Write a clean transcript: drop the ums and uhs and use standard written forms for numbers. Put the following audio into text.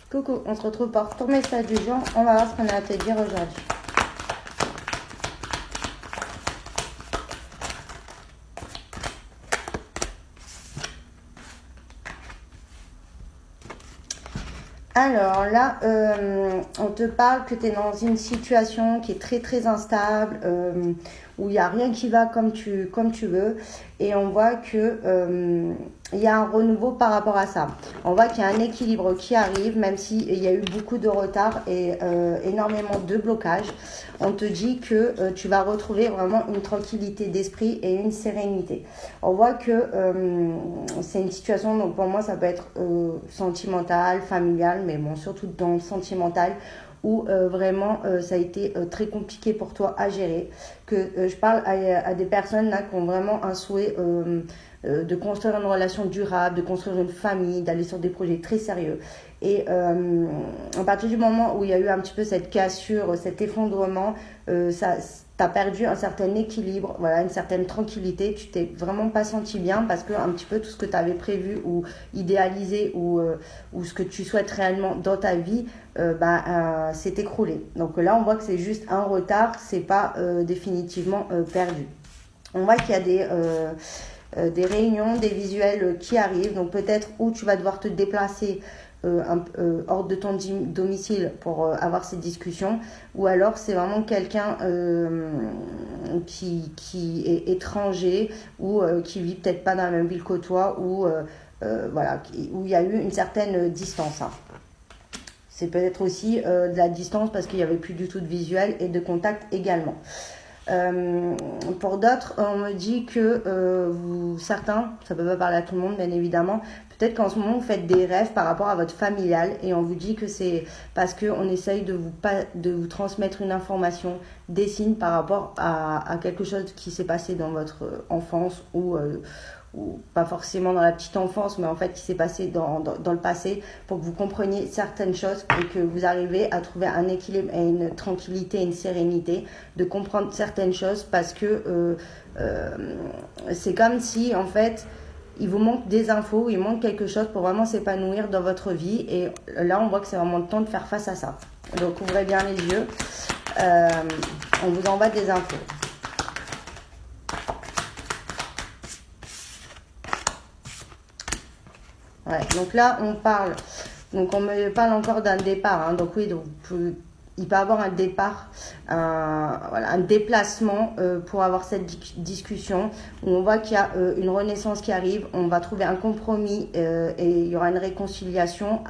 Coucou, on se retrouve pour ton message du jour. On va voir ce qu'on a à te dire aujourd'hui. Alors là, on te parle que tu es dans une situation qui est très très instable, où il n'y a rien qui va comme tu veux. Et on voit que il y a un renouveau par rapport à ça. On voit qu'il y a un équilibre qui arrive, même s'il y a eu beaucoup de retard et énormément de blocages. On te dit que tu vas retrouver vraiment une tranquillité d'esprit et une sérénité. On voit que c'est une situation, donc pour moi ça peut être sentimentale, familiale, mais bon, surtout dans le sentimental, où vraiment ça a été très compliqué pour toi à gérer. Que je parle à des personnes là qui ont vraiment un souhait de construire une relation durable, de construire une famille, d'aller sur des projets très sérieux. Et à partir du moment où il y a eu un petit peu cette cassure, cet effondrement, t'as perdu un certain équilibre, voilà, une certaine tranquillité. Tu t'es vraiment pas senti bien parce que un petit peu tout ce que tu avais prévu ou idéalisé ou ce que tu souhaites réellement dans ta vie, s'est écroulé. Donc là, on voit que c'est juste un retard, c'est pas définitivement perdu. On voit qu'il y a des réunions, des visuels qui arrivent, donc peut-être où tu vas devoir te déplacer hors de ton domicile pour avoir ces discussions, ou alors c'est vraiment quelqu'un qui est étranger ou qui vit peut-être pas dans la même ville que toi, ou voilà, où il y a eu une certaine distance. Hein. C'est peut-être aussi de la distance parce qu'il n'y avait plus du tout de visuel et de contact également. Pour d'autres, on me dit que certains, ça peut pas parler à tout le monde bien évidemment, peut-être qu'en ce moment vous faites des rêves par rapport à votre familial et on vous dit que c'est parce qu'on essaye de vous transmettre une information, des signes par rapport à quelque chose qui s'est passé dans votre enfance ou pas forcément dans la petite enfance, mais en fait qui s'est passé dans le passé, pour que vous compreniez certaines choses et que vous arrivez à trouver un équilibre et une tranquillité et une sérénité de comprendre certaines choses, parce que c'est comme si en fait il vous manque des infos, il manque quelque chose pour vraiment s'épanouir dans votre vie, et là on voit que c'est vraiment le temps de faire face à ça. Donc ouvrez bien les yeux, on vous envoie des infos. Ouais, donc là, on me parle encore d'un départ. Hein, donc oui, il peut y avoir un départ, un déplacement pour avoir cette discussion, où on voit qu'il y a une renaissance qui arrive. On va trouver un compromis et il y aura une réconciliation.